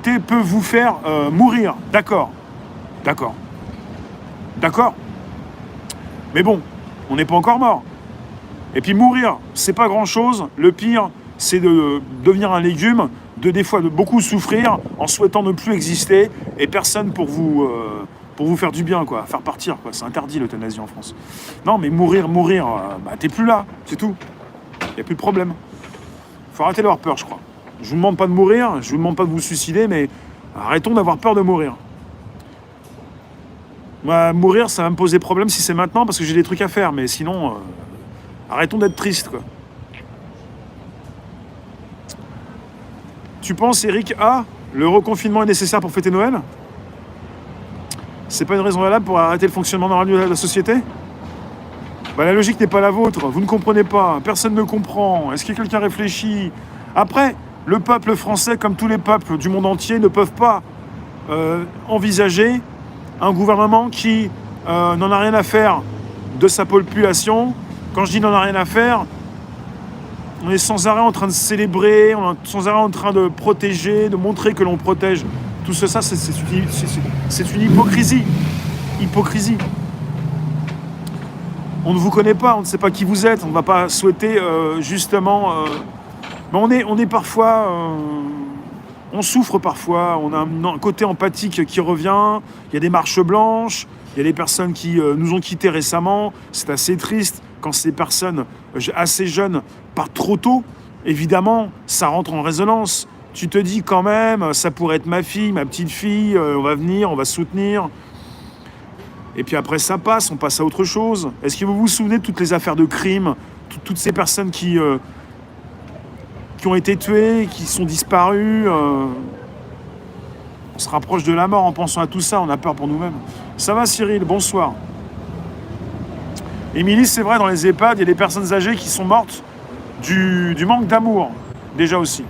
société peut vous faire mourir. D'accord. D'accord. D'accord. Mais bon, on n'est pas encore mort. Et puis mourir, c'est pas grand-chose. Le pire, c'est de devenir un légume, des fois de beaucoup souffrir en souhaitant ne plus exister et personne pour vous faire du bien, quoi, faire partir, quoi. C'est interdit l'euthanasie en France. Non, mais mourir, t'es plus là, c'est tout. Il n'y a plus de problème. Faut arrêter d'avoir peur, je crois. Je vous demande pas de mourir, je vous demande pas de vous suicider, mais arrêtons d'avoir peur de mourir. Moi, mourir, ça va me poser problème si c'est maintenant parce que j'ai des trucs à faire, mais sinon, arrêtons d'être tristes, quoi. Tu penses, Eric A, le reconfinement est nécessaire pour fêter Noël? C'est pas une raison valable pour arrêter le fonctionnement normal de la société? Bah, la logique n'est pas la vôtre, vous ne comprenez pas, personne ne comprend. Est-ce que quelqu'un réfléchit? Après, le peuple français, comme tous les peuples du monde entier, ne peuvent pas envisager un gouvernement qui n'en a rien à faire de sa population. Quand je dis n'en a rien à faire, on est sans arrêt en train de célébrer, on est sans arrêt en train de protéger, de montrer que l'on protège. Tout ça, c'est une hypocrisie. Hypocrisie. On ne vous connaît pas, on ne sait pas qui vous êtes, on ne va pas souhaiter justement... mais on est parfois... on souffre parfois, on a un côté empathique qui revient, il y a des marches blanches, il y a des personnes qui nous ont quittés récemment, c'est assez triste quand ces personnes assez jeunes partent trop tôt. Évidemment, ça rentre en résonance. Tu te dis quand même, ça pourrait être ma fille, ma petite fille, on va venir, on va soutenir. Et puis après ça passe, on passe à autre chose. Est-ce que vous vous souvenez de toutes les affaires de crimes, toutes ces personnes qui ont été tuées, qui sont disparues On se rapproche de la mort en pensant à tout ça, on a peur pour nous-mêmes. Ça va Cyril, bonsoir. Émilie, c'est vrai, dans les EHPAD, il y a des personnes âgées qui sont mortes du manque d'amour, déjà aussi.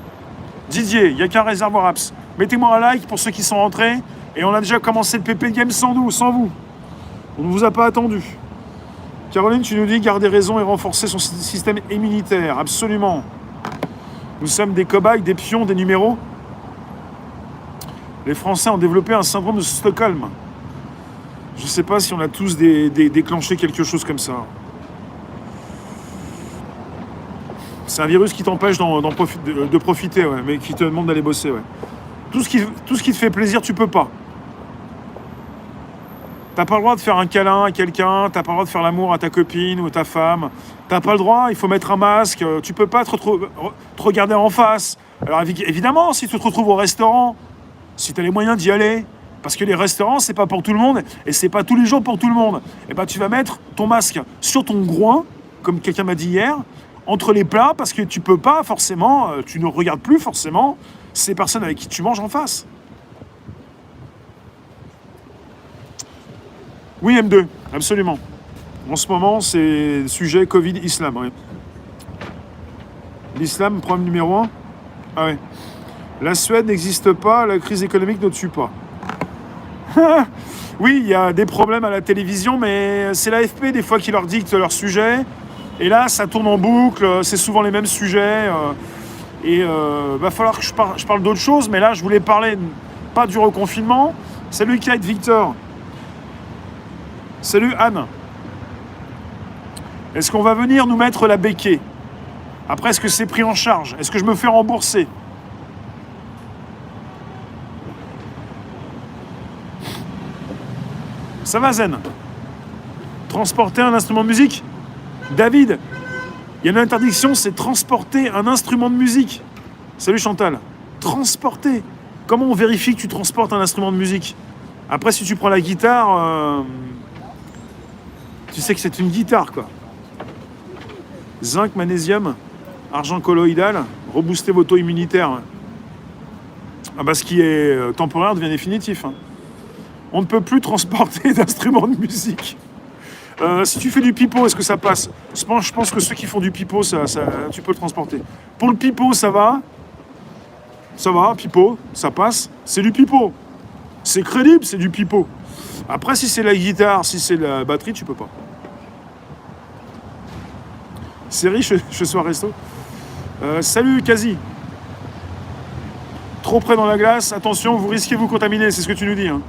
Didier, il n'y a qu'un réservoir apps. Mettez-moi un like pour ceux qui sont rentrés. Et on a déjà commencé le PP Game sans nous, sans vous. On ne vous a pas attendu. Caroline, tu nous dis garder raison et renforcer son système immunitaire. Absolument. Nous sommes des cobayes, des pions, des numéros. Les Français ont développé un syndrome de Stockholm. Je ne sais pas si on a tous déclenché quelque chose comme ça. C'est un virus qui t'empêche de profiter, ouais, mais qui te demande d'aller bosser. Ouais. Tout ce qui te fait plaisir, tu peux pas. T'as pas le droit de faire un câlin à quelqu'un, t'as pas le droit de faire l'amour à ta copine ou à ta femme. T'as pas le droit, il faut mettre un masque, tu peux pas te regarder en face. Alors évidemment, si tu te retrouves au restaurant, si t'as les moyens d'y aller, parce que les restaurants, c'est pas pour tout le monde, et c'est pas tous les jours pour tout le monde, et ben tu vas mettre ton masque sur ton groin, comme quelqu'un m'a dit hier, entre les plats, parce que tu peux pas forcément, tu ne regardes plus forcément ces personnes avec qui tu manges en face. Oui, M2, absolument. En ce moment, c'est le sujet Covid-Islam. Oui. L'islam, problème numéro 1. Ah ouais. La Suède n'existe pas, la crise économique ne tue pas. Oui, il y a des problèmes à la télévision, mais c'est l'AFP des fois qui leur dicte leur sujet. Et là, ça tourne en boucle, c'est souvent les mêmes sujets. Va falloir que je parle d'autre chose, mais là, je voulais parler pas du reconfinement. Salut Kate, Victor. Salut Anne. Est-ce qu'on va venir nous mettre la béquée? Après, est-ce que c'est pris en charge? Est-ce que je me fais rembourser? Ça va Zen? Transporter un instrument de musique? David, il y a une interdiction, c'est transporter un instrument de musique. Salut Chantal. Transporter. Comment on vérifie que tu transportes un instrument de musique? Après, si tu prends la guitare, tu sais que c'est une guitare, quoi. Zinc, magnésium, argent colloïdal, rebooster votre taux immunitaire. Ah bah, ce qui est temporaire devient définitif. Hein. On ne peut plus transporter d'instruments de musique. Si tu fais du pipeau, est-ce que ça passe? Je pense que ceux qui font du pipeau, tu peux le transporter. Pour le pipeau, ça va. Ça va, pipeau, ça passe. C'est du pipeau. C'est crédible, c'est du pipeau. Après, si c'est la guitare, si c'est la batterie, tu peux pas. C'est riche, je suis au resto. Salut, Kazi. trop près dans la glace, attention, vous risquez de vous contaminer, c'est ce que tu nous dis. Hein.